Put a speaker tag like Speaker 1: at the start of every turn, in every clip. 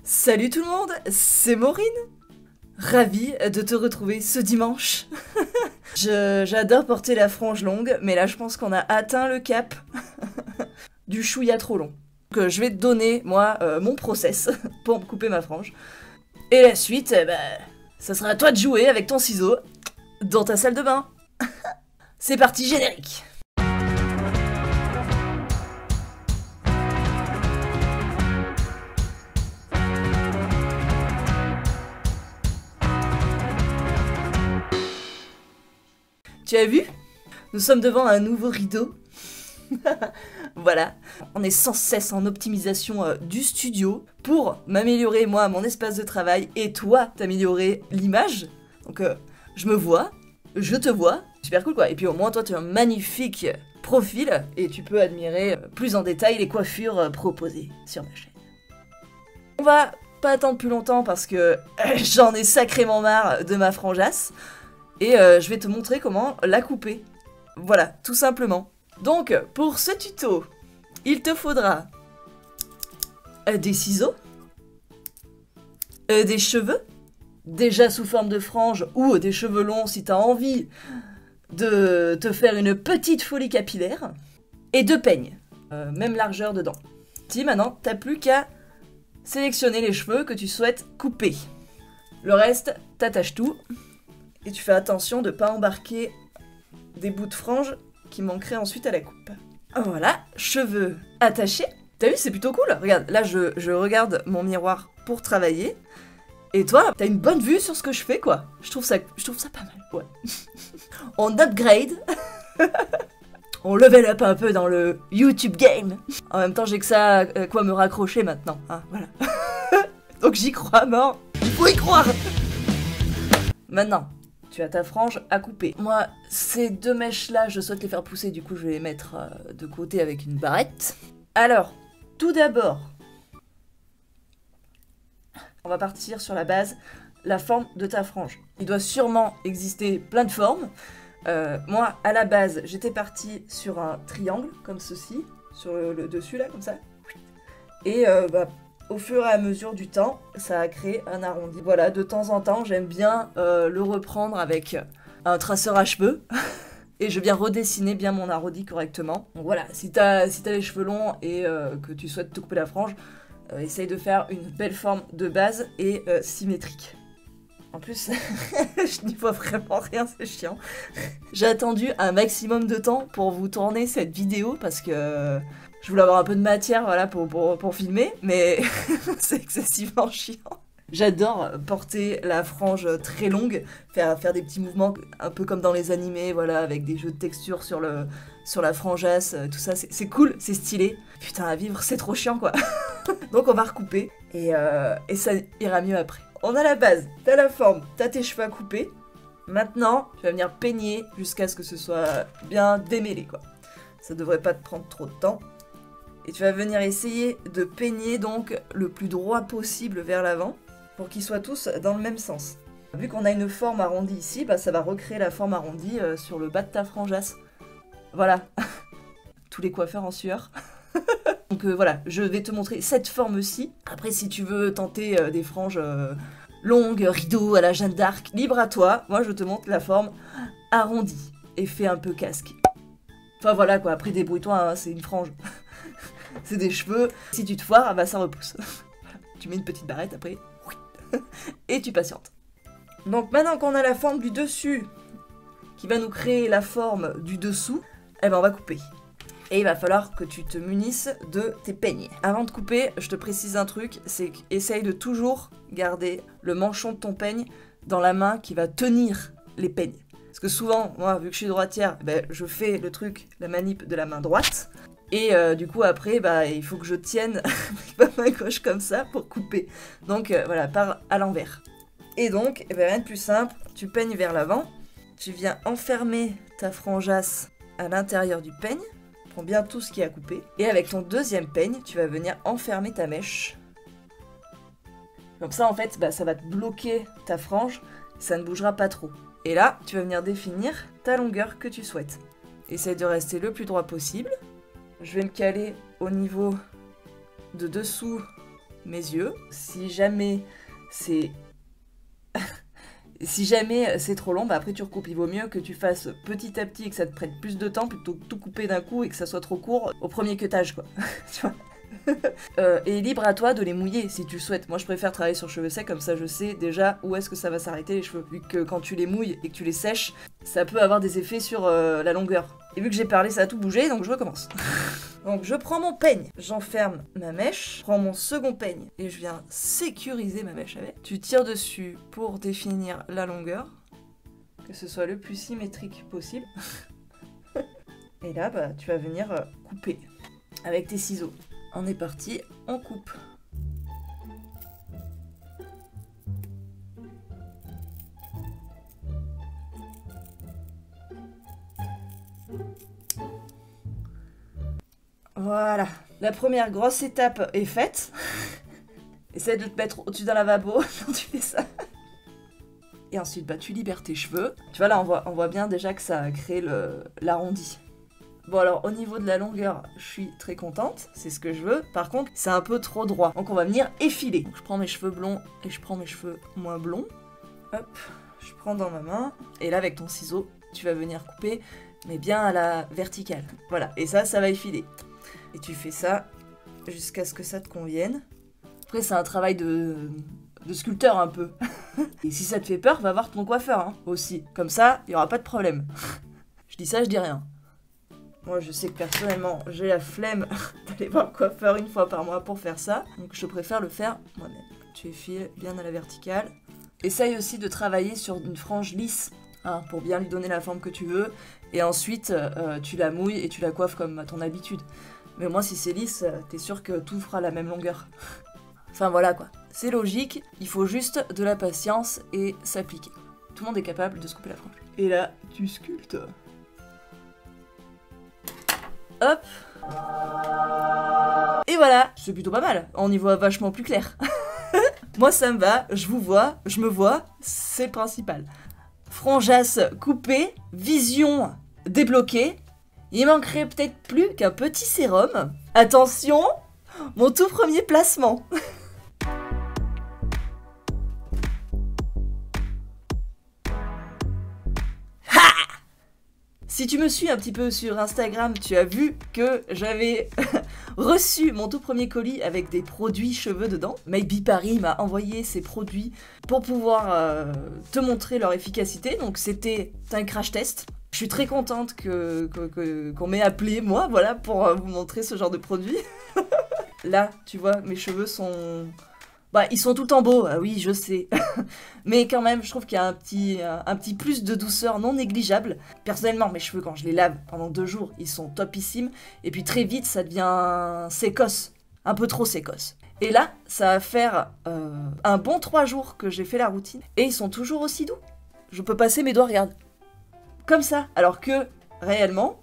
Speaker 1: Salut tout le monde, c'est Maureen. Ravie de te retrouver ce dimanche. J'adore porter la frange longue, mais là je pense qu'on a atteint le cap du chouïa trop long. Donc je vais te donner, moi, mon process pour me couper ma frange. Et la suite, ça sera à toi de jouer avec ton ciseau dans ta salle de bain. C'est parti, générique. Tu as vu? Nous sommes devant un nouveau rideau. Voilà, on est sans cesse en optimisation du studio pour m'améliorer moi mon espace de travail et toi t'améliorer l'image. Donc je me vois, je te vois, super cool quoi. Et puis au moins toi tu as un magnifique profil et tu peux admirer plus en détail les coiffures proposées sur ma chaîne. On va pas attendre plus longtemps parce que j'en ai sacrément marre de ma frangeasse. Et je vais te montrer comment la couper. Voilà, tout simplement. Donc, pour ce tuto, il te faudra des ciseaux, des cheveux, déjà sous forme de frange, ou des cheveux longs si tu as envie de te faire une petite folie capillaire, et deux peignes, même largeur dedans. Si maintenant, t'as plus qu'à sélectionner les cheveux que tu souhaites couper. Le reste, t'attaches tout. Et tu fais attention de ne pas embarquer des bouts de frange qui manqueraient ensuite à la coupe. Voilà, cheveux attachés. T'as vu, c'est plutôt cool. Regarde, là je regarde mon miroir pour travailler. Et toi, t'as une bonne vue sur ce que je fais, quoi. Je trouve ça pas mal, ouais. On upgrade. On level up un peu dans le YouTube game. En même temps, j'ai que ça à quoi me raccrocher maintenant. Hein, voilà. Donc j'y crois à mort. Il faut y croire. Maintenant, tu as ta frange à couper. Moi, ces deux mèches-là, je souhaite les faire pousser, du coup je vais les mettre de côté avec une barrette. Alors, tout d'abord, on va partir sur la base, la forme de ta frange. Il doit sûrement exister plein de formes. Moi, à la base, j'étais partie sur un triangle, comme ceci, sur le dessus, là, comme ça. Et au fur et à mesure du temps, ça a créé un arrondi. Voilà, de temps en temps, j'aime bien le reprendre avec un traceur à cheveux. Et je viens redessiner bien mon arrondi correctement. Donc voilà, si t'as les cheveux longs et que tu souhaites te couper la frange, essaye de faire une belle forme de base et symétrique. En plus, je n'y vois vraiment rien, c'est chiant. J'ai attendu un maximum de temps pour vous tourner cette vidéo parce que je voulais avoir un peu de matière voilà, pour filmer, mais c'est excessivement chiant. J'adore porter la frange très longue, faire des petits mouvements un peu comme dans les animés, voilà, avec des jeux de texture sur la frangeasse, tout ça, c'est cool, c'est stylé. Putain, à vivre, c'est trop chiant quoi. Donc on va recouper et ça ira mieux après. On a la base, t'as la forme, t'as tes cheveux à couper. Maintenant, tu vas venir peigner jusqu'à ce que ce soit bien démêlé quoi. Ça devrait pas te prendre trop de temps. Et tu vas venir essayer de peigner donc le plus droit possible vers l'avant pour qu'ils soient tous dans le même sens. Vu qu'on a une forme arrondie ici, ça va recréer la forme arrondie sur le bas de ta frangeasse. Voilà. Tous les coiffeurs en sueur. Donc voilà, je vais te montrer cette forme-ci. Après, si tu veux tenter des franges longues, rideaux à la Jeanne d'Arc, libre à toi. Moi, je te montre la forme arrondie. Effet un peu casque. Enfin voilà quoi, après débrouille-toi, hein, c'est une frange. C'est des cheveux. Si tu te foires, ça repousse. Tu mets une petite barrette après. Et tu patientes. Donc maintenant qu'on a la forme du dessus qui va nous créer la forme du dessous, on va couper. Et il va falloir que tu te munisses de tes peignes. Avant de couper, je te précise un truc, c'est qu'essaye de toujours garder le manchon de ton peigne dans la main qui va tenir les peignes. Parce que souvent, moi, vu que je suis droitière, je fais le truc, la manip de la main droite. Et du coup, après, il faut que je tienne ma main gauche comme ça pour couper. Donc voilà, par à l'envers. Et donc, rien de plus simple, tu peignes vers l'avant. Tu viens enfermer ta frangeasse à l'intérieur du peigne. Prends bien tout ce qui est à couper. Et avec ton deuxième peigne, tu vas venir enfermer ta mèche. Comme ça, en fait, ça va te bloquer ta frange. Ça ne bougera pas trop. Et là, tu vas venir définir ta longueur que tu souhaites. Essaye de rester le plus droit possible. Je vais me caler au niveau de dessous mes yeux. Si jamais c'est... Si jamais c'est trop long, bah après tu recoupes. Il vaut mieux que tu fasses petit à petit et que ça te prenne plus de temps plutôt que tout couper d'un coup et que ça soit trop court au premier cutage, quoi. Tu vois. Et libre à toi de les mouiller si tu le souhaites. Moi je préfère travailler sur cheveux secs, comme ça je sais déjà où est-ce que ça va s'arrêter les cheveux. Vu que quand tu les mouilles et que tu les sèches, ça peut avoir des effets sur la longueur. Et vu que j'ai parlé, ça a tout bougé, donc je recommence. Donc je prends mon peigne, j'enferme ma mèche, je prends mon second peigne et je viens sécuriser ma mèche avec. Tu tires dessus pour définir la longueur, que ce soit le plus symétrique possible. Et là, bah, tu vas venir couper avec tes ciseaux. On est parti, on coupe. Voilà, la première grosse étape est faite. Essaye de te mettre au-dessus d'un lavabo quand tu fais ça. Et ensuite, bah, tu libères tes cheveux. Tu vois, là, on voit bien déjà que ça a créé l'arrondi. Bon, alors, au niveau de la longueur, je suis très contente. C'est ce que je veux. Par contre, c'est un peu trop droit. Donc, on va venir effiler. Donc, je prends mes cheveux blonds et je prends mes cheveux moins blonds. Hop, je prends dans ma main. Et là, avec ton ciseau, tu vas venir couper, mais bien à la verticale. Voilà, et ça va effiler. Et tu fais ça jusqu'à ce que ça te convienne. Après, c'est un travail de sculpteur un peu. Et si ça te fait peur, va voir ton coiffeur hein, aussi. Comme ça, il n'y aura pas de problème. Je dis ça, je dis rien. Moi, je sais que personnellement, j'ai la flemme d'aller voir le coiffeur une fois par mois pour faire ça. Donc, je préfère le faire moi-même. Tu effiles bien à la verticale. Essaye aussi de travailler sur une frange lisse hein, pour bien lui donner la forme que tu veux. Et ensuite, tu la mouilles et tu la coiffes comme à ton habitude. Mais au moins, si c'est lisse, t'es sûr que tout fera la même longueur. Enfin voilà quoi. C'est logique, il faut juste de la patience et s'appliquer. Tout le monde est capable de se couper la frange. Et là, tu sculptes. Hop. Et voilà, c'est plutôt pas mal. On y voit vachement plus clair. Moi ça me va, je vous vois, je me vois, c'est le principal. Franjasse coupée, vision débloquée. Il manquerait peut-être plus qu'un petit sérum. Attention, mon tout premier placement. Si tu me suis un petit peu sur Instagram, tu as vu que j'avais reçu mon tout premier colis avec des produits cheveux dedans. Maybe Paris m'a envoyé ces produits pour pouvoir te montrer leur efficacité. Donc c'était un crash test. Je suis très contente qu'on m'ait appelé, moi, voilà, pour vous montrer ce genre de produit. Là, tu vois, mes cheveux sont... Bah, ils sont tout en beau, ah oui, je sais. Mais quand même, je trouve qu'il y a un petit plus de douceur non négligeable. Personnellement, mes cheveux, quand je les lave pendant 2 jours, ils sont topissimes. Et puis très vite, ça devient sécosse. Un peu trop sécosse. Et là, ça va faire un bon 3 jours que j'ai fait la routine. Et ils sont toujours aussi doux. Je peux passer mes doigts, regarde. Comme ça. Alors que, réellement,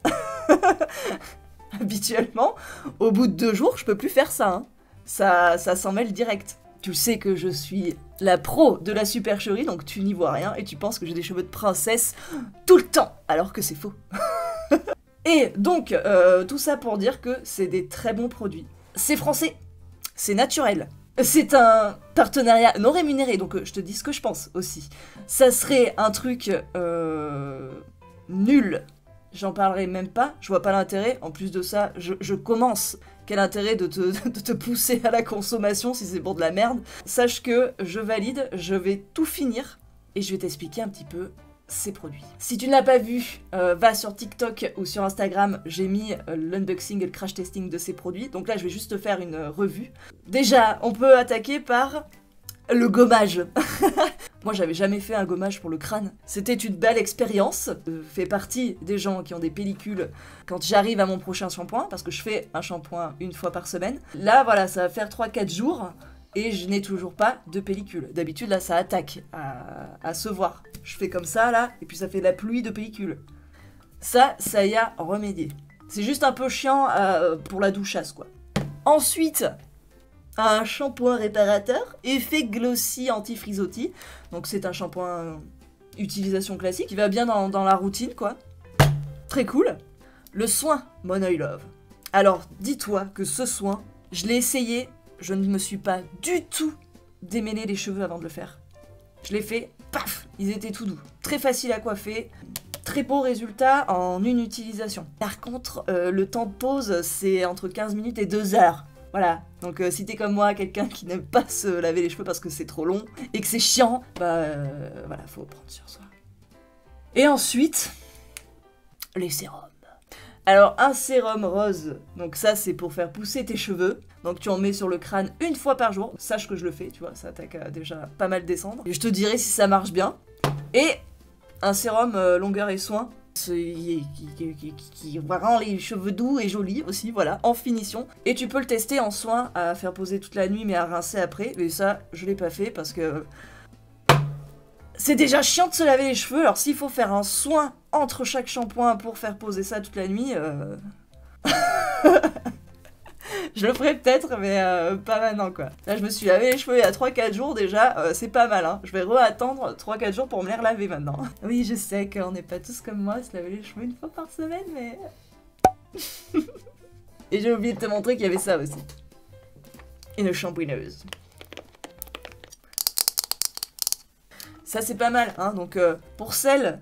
Speaker 1: habituellement, au bout de 2 jours, je peux plus faire ça. Hein. Ça s'en mêle direct. Tu sais que je suis la pro de la supercherie, donc tu n'y vois rien et tu penses que j'ai des cheveux de princesse tout le temps, alors que c'est faux. Et donc, tout ça pour dire que c'est des très bons produits. C'est français, c'est naturel. C'est un partenariat non rémunéré, donc je te dis ce que je pense aussi. Ça serait un truc nul, j'en parlerai même pas, je vois pas l'intérêt. En plus de ça, je commence. Quel intérêt de te pousser à la consommation si c'est pour de la merde. Sache que je valide, je vais tout finir et je vais t'expliquer un petit peu ces produits. Si tu ne l'as pas vu, va sur TikTok ou sur Instagram, j'ai mis l'unboxing et le crash testing de ces produits. Donc là, je vais juste te faire une revue. Déjà, on peut attaquer par le gommage. Moi, j'avais jamais fait un gommage pour le crâne. C'était une belle expérience. Je fais partie des gens qui ont des pellicules quand j'arrive à mon prochain shampoing, parce que je fais un shampoing 1 fois par semaine. Là, voilà, ça va faire 3-4 jours et je n'ai toujours pas de pellicule. D'habitude, là, ça attaque à se voir. Je fais comme ça, là, et puis ça fait la pluie de pellicules. Ça y a remédié. C'est juste un peu chiant pour la douchasse, quoi. Ensuite... un shampoing réparateur, effet glossy anti-frisottis. Donc c'est un shampoing utilisation classique, qui va bien dans la routine, quoi. Très cool. Le soin Mon Oil Love. Alors, dis-toi que ce soin, je l'ai essayé, je ne me suis pas du tout démêlé les cheveux avant de le faire. Je l'ai fait, paf, ils étaient tout doux. Très facile à coiffer, très beau résultat en une utilisation. Par contre, le temps de pause, c'est entre 15 minutes et 2 heures. Voilà, donc si t'es comme moi, quelqu'un qui n'aime pas se laver les cheveux parce que c'est trop long et que c'est chiant, bah voilà, faut prendre sur soi. Et ensuite, les sérums. Alors un sérum rose, donc ça c'est pour faire pousser tes cheveux. Donc tu en mets sur le crâne une fois par jour. Sache que je le fais, tu vois, ça t'as déjà pas mal descendre. Et je te dirai si ça marche bien. Et un sérum longueur et soin qui rend les cheveux doux et jolis aussi, voilà, en finition. Et tu peux le tester en soin à faire poser toute la nuit mais à rincer après. Et ça, je l'ai pas fait parce que c'est déjà chiant de se laver les cheveux. Alors s'il faut faire un soin entre chaque shampoing pour faire poser ça toute la nuit, je le ferai peut-être, mais pas maintenant quoi. Là je me suis lavé les cheveux il y a 3-4 jours déjà, c'est pas mal hein. Je vais re-attendre 3-4 jours pour me les relaver maintenant. Oui je sais qu'on n'est pas tous comme moi à se laver les cheveux une fois par semaine, mais... Et j'ai oublié de te montrer qu'il y avait ça aussi. Une shampooineuse. Ça c'est pas mal hein, donc pour celles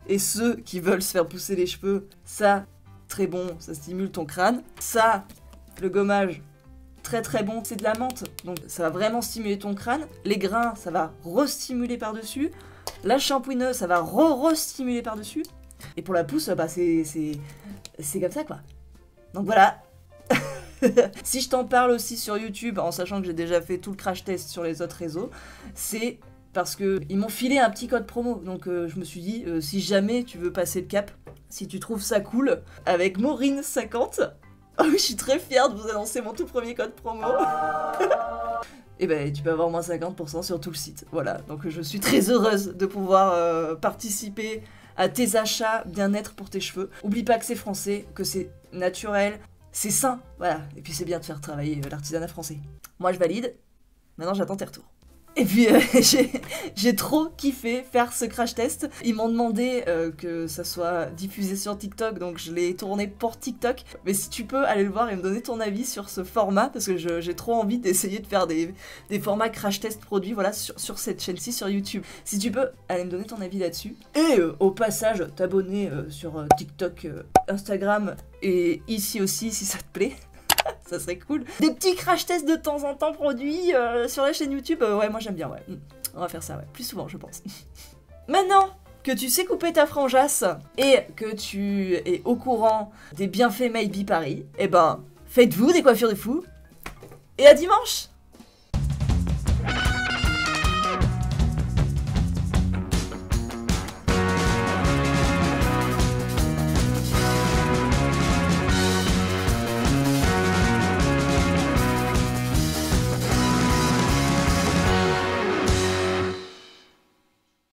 Speaker 1: et ceux qui veulent se faire pousser les cheveux, ça très bon, ça stimule ton crâne. Ça, le gommage, très très bon, c'est de la menthe, donc ça va vraiment stimuler ton crâne. Les grains, ça va re-stimuler par-dessus. La shampooineuse, ça va re-stimuler par-dessus. Et pour la pousse, bah c'est comme ça quoi. Donc voilà. Si je t'en parle aussi sur YouTube, en sachant que j'ai déjà fait tout le crash test sur les autres réseaux, c'est parce qu'ils m'ont filé un petit code promo. Donc je me suis dit, si jamais tu veux passer le cap, si tu trouves ça cool, avec Maureen50, oh, je suis très fière de vous annoncer mon tout premier code promo. Et ben tu peux avoir moins 50% sur tout le site. Voilà, donc je suis très heureuse de pouvoir participer à tes achats bien-être pour tes cheveux. Oublie pas que c'est français, que c'est naturel, c'est sain, voilà. Et puis c'est bien de faire travailler l'artisanat français. Moi je valide, maintenant j'attends tes retours. Et puis j'ai trop kiffé faire ce crash test. Ils m'ont demandé que ça soit diffusé sur TikTok, donc je l'ai tourné pour TikTok. Mais si tu peux aller le voir et me donner ton avis sur ce format, parce que j'ai trop envie d'essayer de faire des formats crash test produits, voilà, sur cette chaîne-ci sur YouTube. Si tu peux aller me donner ton avis là-dessus. Et au passage, t'abonner sur TikTok, Instagram et ici aussi si ça te plaît. Ça serait cool. Des petits crash tests de temps en temps produits sur la chaîne YouTube. Ouais, moi j'aime bien, ouais. On va faire ça, ouais. Plus souvent, je pense. Maintenant que tu sais couper ta franjasse et que tu es au courant des bienfaits Maybe Paris, eh ben, faites-vous des coiffures de fou. Et à dimanche!